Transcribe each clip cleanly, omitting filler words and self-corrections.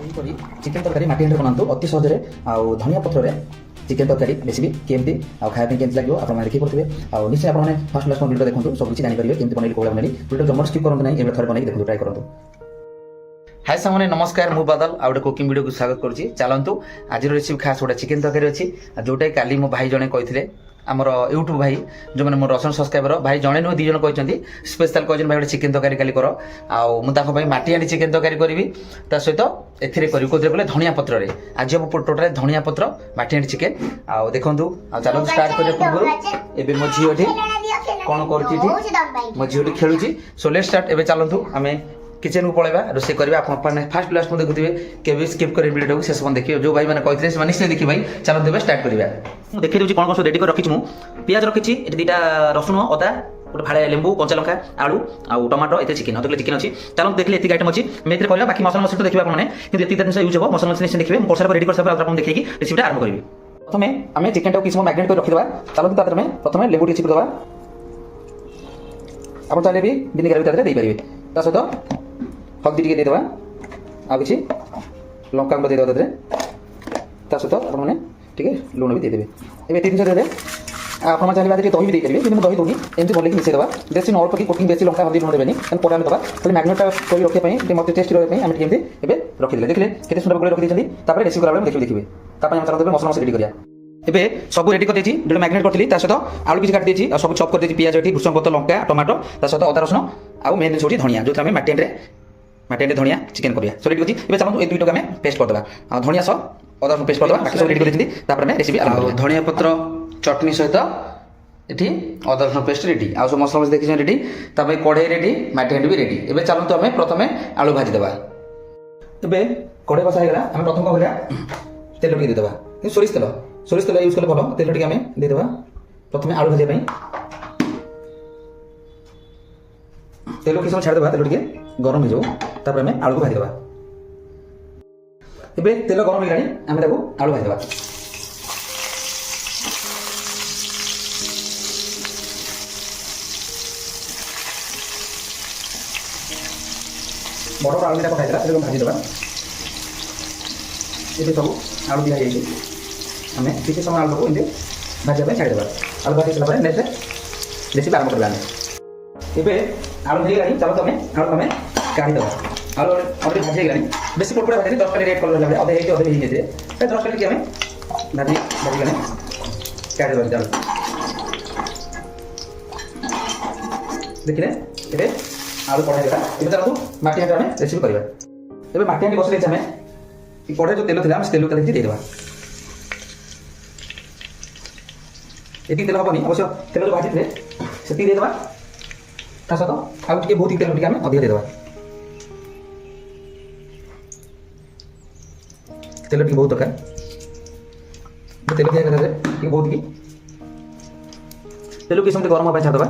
Chicken तरकारी माटी हांडी बनातु अति सहजरे आ धनिया पत्र चिकेन तरकारी रेसिपी केमती आ खाया केमती लगे आप देखिए पड़े आ निश्चय आपने फास्ट लास्ट वीडियो देखो सब किसी जानीपारे केमती बनैली कौन बनैली वीडियो जमा स्किप करते ना थोड़े बनैक देखो ट्राई करूँ। हाय सामने नमस्कार मु बादल आ गोटे कुकिंग वीडियो को स्वागत करुच्ची। चलतु आज रेसिपी खास गोटे चिकेन तरकारी अच्छी जोटा काली मो भाई जड़े कही आमर यूट्यूब भाई जो मैंने मोर रसन सब्सक्राइबर भाई जड़े नुह दी जन कहते स्पेशल कहते भाई गोटे चिकेन तरकारी काली कर आउे माटी हांडी चिकेन तरकारी करी ता सहित एथिरे करी कोथरे बोले धनिया पत्र रे आज हम टोटाल धनिया पत्र माटी हांडी चिकेन आ देखंतु चलो स्टार्ट करे पूर्व एबे मो झियो एठी कोन करछि एठी मो झियो एठी खेलुछि। सो लेट्स स्टार्ट एबे चलंतु आमे किचन को पळेबा रोसे करबा आपण फास्ट क्लास में देखुथिबे केबे स्किप करे वीडियो को शेष मन देखियो जो भाई माने कहथिले से निश्चय देखि भाई चलंतु एबे स्टार्ट करबा। मु देखि देउछि कोन कोन रेडी कर रखिछि मु पियाज रखिछि एठी दीटा रसुन अदा गोटे फाड़े लेंबू कंचा लंका आलू आउ टमाटो एते चिकेन अतले चिकेन अछि चलंतु देखले एति आइटम अछि मेथरे करबा बाकी मसला मसला तो देखिबा आपण माने कि एति जिंस यूज हो मसला मसला देखिबे मु कोर्सर रेडी कर सब आपण देखि कि रेसिपी आरंभ करबी। प्रथमे आमे चिकेन टाको किछ मैग्नेट कर रखि देबा चलंतु तातर में प्रथमे लेंबू टिछि देबा आपण चाहे भी विनेगर भी तातर देई परिबे ता सहित हल्दी टी देदेबा आ कि लंका गुंड देदेबा ता सहित आपने ठीक है लुण भी देदेबे एबे तीन जिनिस देदे आपण चाहे बाद दही भी दे परिबे किंतु दही दूनी एमती भले मिसेई देबा बेसी न अल्प की कुकिंग बेसी लंका हल्दी लुण देबेनी एन पड़ा देबा खाली मैग्नेट कोई रखे पई मते टेस्ट रहे पई हम केमती एबे रखि देले देखले केते सुंदर गोळे रखि देछंती तापर रेसिपी करा देखिबे ता पय हम चला देबे मसला मसला रेडी करिया। एबे सब रेडी कर देछि जो मैग्नेट करथली ता सहित आलू किछ काट देछि आ सब चॉप कर देछि पियाज एठी भुसंग पत्ता लंका टमाटो ता सहित अदा रसुन आ मेन जिनिस होछि धनिया जो हम माटी धनिया चिकेन करिया। सो रेडी करछि एबे चलंतु ए दुइटो के हम पेस्ट कर देबा आ धनिया सो अदा पेस्ट कर देबा बाकी सब रेडी कर देछि तापर हम रेसिपी आरंभ धनिया पत्र चटनी सहित एठी अदा रसुन पेस्ट रेडी आ सब मसला मसला देखि रेडी तापर कढ़ाई रेडी माटी हांडी भी रेडी। एबे चलंतु हम प्रथमे आलू भाजी देबा एबे कढ़ाई बसा हेगला हम प्रथम करिया तेल टी दे देबा कि सोरिष तेल यूज कले भलो तेल टी हम दे देबा प्रथमे आलू भाजी पई तेल किस छाड़ देबा तेल टी गरम हो जाओ तापर हमें आलू को भाजी देबा एबे तेल गरम हो गलानी हमें ताको आलू भाजी देबा बड़ आलू पकाई देला तेल भाजी देबा एबे सब आलू दिया जाइए हमें किसी समय आलू को इनके भाजा छाड़ देबा आलू भाजी सारा नेक्स्ट रेसिपी आरंभ करबा। एबे आलू भाजी गलानी चलो तमे आलू हमें काढ़ी देबा आलू ऑलरेडी भाजी गलानी बेसी पटपटा भाजी 10 रेड कलर लागले अधे हेते अधे हेते ए 10 की हमें भाजी गलानी काढ़ी देबा चलो देखिले एबे आलू कढ़ाई देबा एबे चलो माटी हांडी हमें रेसिपी करबा। एबे माटी हांडी बसले हमें ई कढ़ाई जो तेल थिला हम तेल का दे देबा एति तेल हबनी अवश्य तेल जो भाजी थे सेति दे देबा ता सहित आउ टिके बहुत तेल टिके हम अधिक दे देबा तेल टिके बहुत दरकार तेल दिया करे कि बहुत की तेल के समते गरम होबा छाड़ देबा।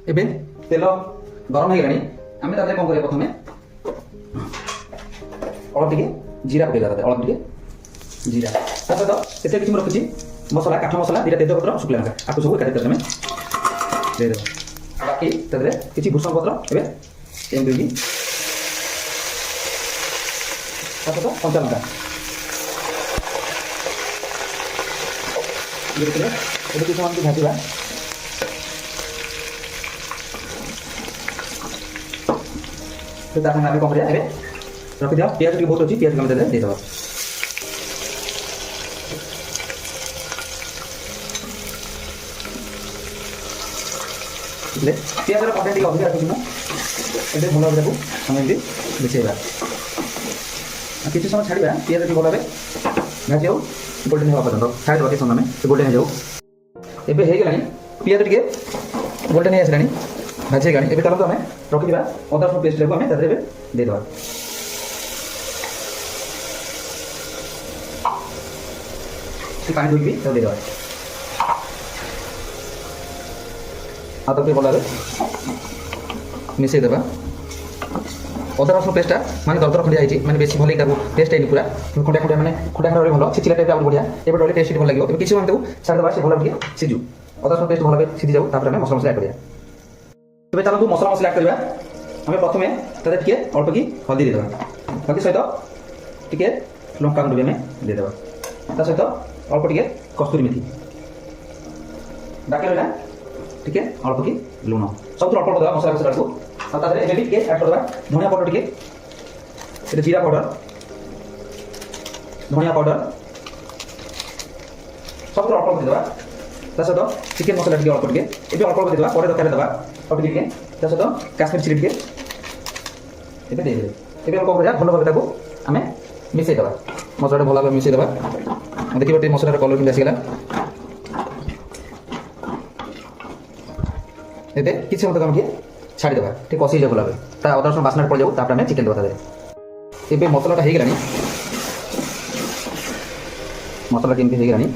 एबे तेल गरम हे गलानी हमें ताते कोन करिया प्रथमे अलग टिके जीरा पकेला ताते अलग टिके जीरा ता सहित एते किछ रखछि मसला काठ मसला दीटा तेजपत्र शुक्ला लंका आपको सब काटे तमे दे दो बाकी तदरे किछि भूसंग पत्र एबे एम देगी ताको तो कंचा लंका देखले एबे किछ हम भाजीबा तो दाखन आबे कोन एबे रखि दियो पियाज के बहुत अछि पियाज के हम दे देबा पियाज क्वांटिटी अधिक रखी ए भल भाव को हमें मिसेबा किसी समय छाड़ा पियाज की भल भाजी हो गोल्डन होगा पर्यटन छाड़ देवा किस समय गोल्डन हो जाऊ एबे हो गलानी पियाज टिके गोल्डन हो आसलानी भाजी गलानी एबे चलतो हमें रखि दिबा अदा रसुन पेस्ट लेबो हमें तादरे दे देबा पानी धोई भी दे देबा आतो के बोला मिसेई देबा अदा रसुन पेस्टा माने दरदर खंडिया आइछि माने बेसी भले ताको टेस्ट आइनि पूरा खंडिया खंडिया माने खंडिया खंडिया भलो छिचिला टाइप आउ बढ़िया एबे डले टेस्ट भल लागियो एबे किछु हम ताको छाड़ देबा से भलो के सिजु अदा रसुन पेस्ट भलो सिधि जाऊ तापर हमें मसला मसला ऐड करिया। एबे चलो मसला मसला ऐड करबा हमें प्रथमे ताते टिके अल्प की हल्दी दे देबा ବାକି ସହିତ ଟିକେ ଲଙ୍କା ଗୁଣ୍ଡ ବି ଆମେ ଦେଇଦେବା। ତା ସହିତ ଅଳ୍ପ ଟିକେ କସ୍ତୁରୀ ମେଥି, ବାକି ରହିଲା ଟିକେ ଅଳ୍ପ କି ଲୁଣ, ସବୁଥିରୁ ଅଳ୍ପ ଦେବା ମସଲା ମସଲାକୁ। ଆଉ ତା ଦେହରେ ଏବେ ବି ଟିକେ ଆଡ଼୍ କରିଦେବା ଧନିଆ ପାଉଡ଼ର ଟିକେ, ଏଠି ଜିରା ପାଉଡ଼ର, ଧନିଆ ପାଉଡ଼ର, ସବୁଥିରୁ ଅଳ୍ପ ଦେଇଦେବା। ତା ସହିତ ଚିକେନ ମସଲା ଟିକେ ଅଳ୍ପ ଟିକେ, ଏବେ ଅଳ୍ପ ଦେଇଦେବା, ପରେ ଦରକାର ଦେବା ଆଉ ଟିକେ ଟିକେ। ତା ସହିତ କାଶ୍ମୀର ଚିଲି ଟିକେ ଏବେ ଦେଇଦେବେ। ଏବେ କ'ଣ କରିବା, ଭଲ ଭାବେ ତାକୁ ଆମେ ମିଶାଇ ଦେବା, ମସଲାଟା ଭଲ ଭାବେ ମିଶାଇ ଦେବା। ଦେଖିବ ଟିକେ ମସଲାର କଲର୍ କେମିତି ଆସିଗଲା। ଏବେ କିଛି ସମୟ ତାକୁ ଆମେ ଟିକେ ଛାଡ଼ିଦେବା, ଟିକେ କଷି ହେଇଯାଉ ଭଲ ଭାବେ, ତା ଅଦା ରସୁଣ ବାସ୍ନାଟା ପଡ଼ିଯାଉ, ତାପରେ ଆମେ ଚିକେନ ଦେବା ତା ଦେହରେ। ଏବେ ମସଲାଟା ହେଇଗଲାଣି, ମସଲା କେମିତି ହେଇଗଲାଣି।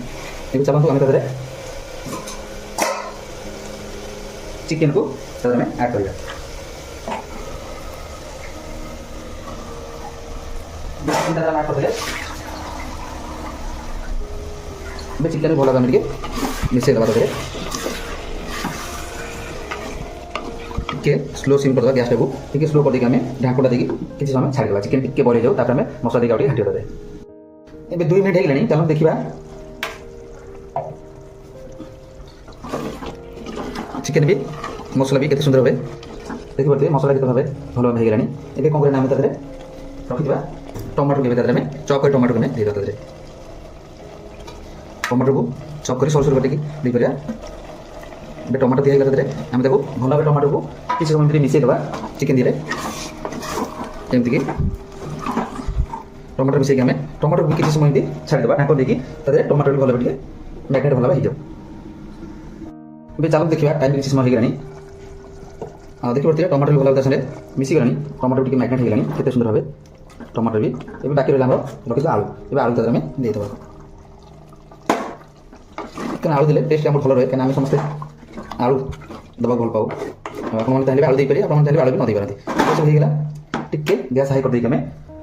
ଏବେ ଚାଲନ୍ତୁ ଆମେ ତା ଦେହରେ ଚିକେନକୁ ତା ଦେହରେ ଆମେ ଆଡ଼୍ କରିବା। ଆଡ଼୍ କରିଦେଲେ ଏବେ ଚିକେନ ଭଲ ଭାବେ ଆମେ ଟିକେ ମିଶାଇ ଦେବା। ତା ଦେହରେ ଟିକେ ସ୍ଲୋ ସିମ୍ କରିଦେବା, ଗ୍ୟାସଟାକୁ ଟିକେ ସ୍ଲୋ କରିଦେଇକି ଆମେ ଢାଙ୍କୁଣା ଦେଇକି କିଛି ସମୟ ଛାଡ଼ିଦେବା। ଚିକେନ ଟିକେ ବଢ଼ି ଯାଉ, ତାପରେ ଆମେ ମସଲା ଦେଇକି ଆଉ ଟିକେ ଘାଣ୍ଟି ଦେବା। ଏବେ 2 ମିନିଟ୍ ହେଇଗଲାଣି, ଚାଲନ୍ତୁ ଦେଖିବା ଚିକେନ ବି ମସଲା ବି କେତେ ସୁନ୍ଦର ଭାବେ ଦେଖିପାରୁଥିବେ, ମସଲା କେତେ ଭାବେ ଭଲ ଭାବେ ହେଇଗଲାଣି। ଏବେ କ'ଣ କରିବା, ଆମେ ତା ଦେହରେ ରଖିଥିବା ଟମାଟୋ ଏବେ ତା ଦେହରେ ଆମେ ଚପ୍ କରି ଟମାଟୋକୁ ଆମେ ଦେଇଦେବା। ତା ଦେହରେ ଟମାଟୋକୁ ଚପ୍ କରି ସରୁ ସରୁ କାଟିକି ଦେଇପାରିବା। ଏବେ ଟମାଟୋ ଦିଆହେଇଗଲା, ତା ଦେହରେ ଆମେ ତାକୁ ଭଲ ଭାବେ ଟମାଟୋକୁ କିଛି ସମୟ ଭିତରେ ମିଶାଇ ଦେବା ଚିକେନ ଦିହରେ। ଯେମିତିକି ଟମାଟୋ ମିଶାଇକି ଆମେ ଟମାଟୋକୁ କିଛି ସମୟ ଏମିତି ଛାଡ଼ିଦେବା ଢାଙ୍କ ଦେଇକି, ତା ଦେହରେ ଟମାଟୋ ବି ଭଲ ଭାବେ ଟିକେ ମ୍ୟାରିନେଟ୍ ଭଲ ଭାବେ ହେଇଯାଉ। ଏବେ ଚାଲନ୍ତୁ ଦେଖିବା, ଟାଇମ୍ କିଛି ସମୟ ହେଇଗଲାଣି। ଆଉ ଦେଖିପାରୁଥିବେ ଟମାଟୋ ବି ଭଲ ଭାବେ ତା ସାଙ୍ଗରେ ମିଶିଗଲାଣି, ଟମାଟୋ ଟିକେ ମ୍ୟାରିନେଟ୍ ହେଇଗଲାଣି କେତେ ସୁନ୍ଦର ଭାବେ ଟମାଟୋ ବି। ଏବେ ବାକି ରହିଲା ଆମର ରଖିଥିବା ଆଳୁ, ଏବେ ଆଳୁ ତା ଦେହରେ ଆମେ ଦେଇଦେବା। କାରଣ ଆଳୁ ଦେଲେ ଟେଷ୍ଟ ଆମର ଭଲ ରହେ, କାରଣ ଆମେ ସମସ୍ତେ ଆଳୁ ଦେବାକୁ ଭଲ ପାଉ। ଆପଣମାନେ ଚାହିଁଲେ ଆଳୁ ଦେଇପାରିବେ, ଆପଣମାନେ ଚାହିଁଲେ ଆଳୁ ବି ନ ଦେଇପାରନ୍ତି। ଏସବୁ ହେଇଗଲା, ଟିକେ ଗ୍ୟାସ୍ ହାଇ କରିଦେଇକି ଆମେ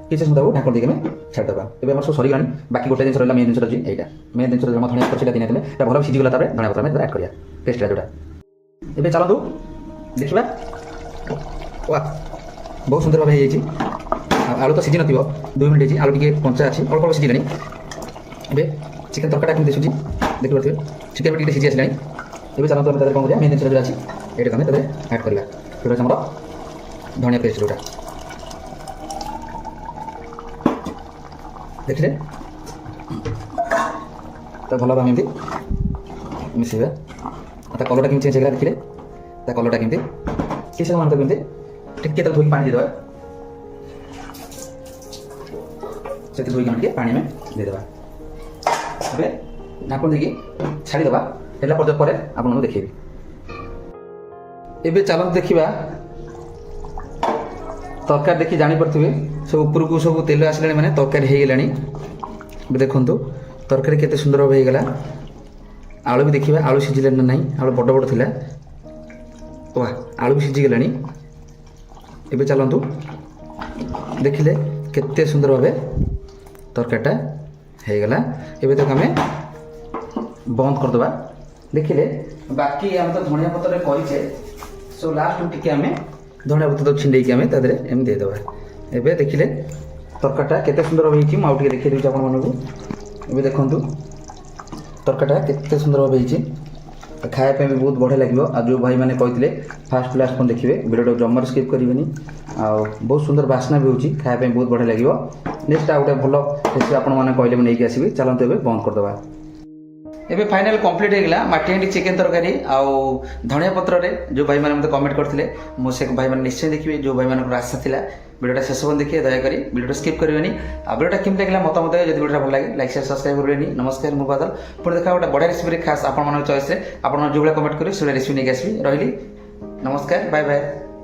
କିଛି ସମୟ ତାକୁ ଢାଙ୍କୁଣି ଦେଇକି ଆମେ ଛାଡ଼ିଦେବା। ଏବେ ଆମର ସବୁ ସରିଗଲାଣି, ବାକି ଗୋଟେ ଜିନିଷ ରହିଲା, ମେନ୍ ଜିନିଷଟା ଅଛି ଏଇଟା। ମେନ୍ ଜିନିଷ ଆମ ଧଣିଆ ପତ୍ର ସେଇଟା ଦିନେ ଏଇଟା ଭଲ ସିଝିଗଲା, ତାପରେ ଧଣିଆ ପତ୍ର ଆମେ ଆଡ଼୍ କରିବା ପେଷ୍ଟଟା ଯେଉଁଟା। ଏବେ ଚାଲନ୍ତୁ ଦେଖିବା, ୱା ବହୁତ ସୁନ୍ଦର ଭାବେ ହେଇଯାଇଛି। ଆଳୁ ତ ସିଝି ନଥିବ, 2 ମିନିଟ୍ ହେଇଛି, ଆଳୁ ଟିକେ କଞ୍ଚା ଅଛି, ଅଳ୍ପ ଅଳ୍ପ ସିଝିଲାଣି। ଏବେ ଚିକେନ ତରକାରୀଟା କେମିତି ଦିଶୁଛି ଦେଖିପାରୁଥିବେ, ଚିକେନ ବି ଟିକେ ସିଝି ଆସିଲାଣି। ଏବେ ଚାଲନ୍ତୁ ଆମେ ତା ଦେହରେ କ'ଣ କରିବା, ମେନ୍ ଜିନିଷ ଯେଉଁଟା ଅଛି ଏଇଟାକୁ ଆମେ ତା ଦେହରେ ଆଡ଼୍ କରିବା। ଯେଉଁଟା ଅଛି ଆମର ଧଣିଆ ପେଷ୍ଟ ଯେଉଁଟା, ଦେଖିଲେ ତା ଭଲ ଭାବେ ଆମେ ଏମିତି ମିଶାଇବା। ତା କଲର୍ଟା କେମିତି ଚେଞ୍ଜ ହେଇଗଲା ଦେଖିଲେ, ତା କଲର୍ଟା କେମିତି କିଛି ସମୟ ତାକୁ କେମିତି ଟିକେ ତାକୁ ଧୋଇକି ପାଣି ଦେଇଦେବା। ସେଠି ଧୋଇକି ଆମେ ଟିକେ ପାଣି ଆମେ ଦେଇଦେବା। ଏବେ ଢାଙ୍କୁଣି ଦେଇକି ଛାଡ଼ିଦେବା, ହେଲା ପର୍ଯ୍ୟନ୍ତ ପରେ ଆପଣଙ୍କୁ ଦେଖେଇବି। ଏବେ ଚାଲନ୍ତୁ ଦେଖିବା, ତରକାରୀ ଦେଖି ଜାଣିପାରୁଥିବେ ସବୁ ଉପରକୁ ସବୁ ତେଲ ଆସିଲାଣି, ମାନେ ତରକାରୀ ହେଇଗଲାଣି। ଏବେ ଦେଖନ୍ତୁ ତରକାରୀ କେତେ ସୁନ୍ଦର ଭାବେ ହେଇଗଲା। ଆଳୁ ବି ଦେଖିବା, ଆଳୁ ସିଝିଲାଣି ନା ନାହିଁ, ଆଳୁ ବଡ଼ ବଡ଼ ଥିଲା। ୱା ଆଳୁ ବି ସିଝିଗଲାଣି। ଏବେ ଚାଲନ୍ତୁ ଦେଖିଲେ କେତେ ସୁନ୍ଦର ଭାବେ ତରକାରୀଟା ହେଇଗଲା। ଏବେ ତାକୁ ଆମେ ବନ୍ଦ କରିଦେବା। ଦେଖିଲେ ବାକି ଆମେ ତ ଧଣିଆ ପତ୍ରରେ କରିଛେ, ସୋ ଲାଷ୍ଟକୁ ଟିକେ ଆମେ ଧଣିଆ ପତ୍ର ଛିଣ୍ଡେଇକି ଆମେ ତା ଦେହରେ ଏମିତି ଦେଇଦେବା। ଏବେ ଦେଖିଲେ ତରକାରୀଟା କେତେ ସୁନ୍ଦର ହେଇଛି, ମୁଁ ଆଉ ଟିକେ ଦେଖେଇ ଦେଉଛି ଆପଣମାନଙ୍କୁ। ଏବେ ଦେଖନ୍ତୁ ତରକାରୀଟା କେତେ ସୁନ୍ଦର ଭାବେ ହେଇଛି, ଖାଇବା ପାଇଁ ବି ବହୁତ ବଢ଼ିଆ ଲାଗିବ। ଆଉ ଯେଉଁ ଭାଇମାନେ କହିଥିଲେ ଫାଷ୍ଟ ଟୁ ଲାଷ୍ଟ କ'ଣ ଦେଖିବେ, ଭିଡ଼ିଓଟାକୁ ଜମାରୁ ସ୍କିପ୍ କରିବେନି। ଆଉ ବହୁତ ସୁନ୍ଦର ବାସ୍ନା ବି ହେଉଛି, ଖାଇବା ପାଇଁ ବହୁତ ବଢ଼ିଆ ଲାଗିବ। ନେକ୍ସଟ ଆଉ ଗୋଟେ ଭଲ ରେସିପି ଆପଣମାନେ କହିଲେ ମୁଁ ନେଇକି ଆସିବି। ଚାଲନ୍ତୁ ଏବେ ବନ୍ଦ କରିଦେବା। ଏବେ ଫାଇନାଲ କମ୍ପ୍ଲିଟ୍ ହେଇଗଲା ମାଟି ହାଣ୍ଡି ଚିକେନ ତରକାରୀ ଆଉ ଧଣିଆ ପତ୍ରରେ। ଯେଉଁ ଭାଇମାନେ ମୋତେ କମେଣ୍ଟ କରିଥିଲେ, ମୁଁ ସେ ଭାଇମାନେ ନିଶ୍ଚୟ ଦେଖିବେ। ଯେଉଁ ଭାଇମାନଙ୍କର ଆଶା ଥିଲା ଭିଡ଼ିଓଟା ଶେଷ ପର୍ଯ୍ୟନ୍ତ ଦେଖିବେ, ଦୟାକରି ଭିଡ଼ିଓଟା ସ୍କିପ୍ କରିବେନି। ଆଉ ଭିଡ଼ିଓଟା କେମିତି ଲାଗିଲା ମତାମତ, ଯଦି ଭିଡ଼ିଓଟା ଭଲ ଲାଗେ ଲାଇକ୍ ସେୟାର ସବସ୍କ୍ରାଇବ୍ କରିବେନି। ନମସ୍କାର, ମୁଁ ବାଦଲ। ପୁଣି ଦେଖା ଗୋଟେ ବଢ଼ିଆ ରେସିପିରେ, ଖାସ୍ ଆପଣମାନଙ୍କ ଚଏସ୍ରେ ଆପଣ ଯେଉଁଭଳିଆ କମେଣ୍ଟ କରିବେ ସେଇଭଳିଆ ରେସିପି ନେଇକି ଆସିବି। ରହିଲି, ନମସ୍କାର, ବାଏ ବାଏ।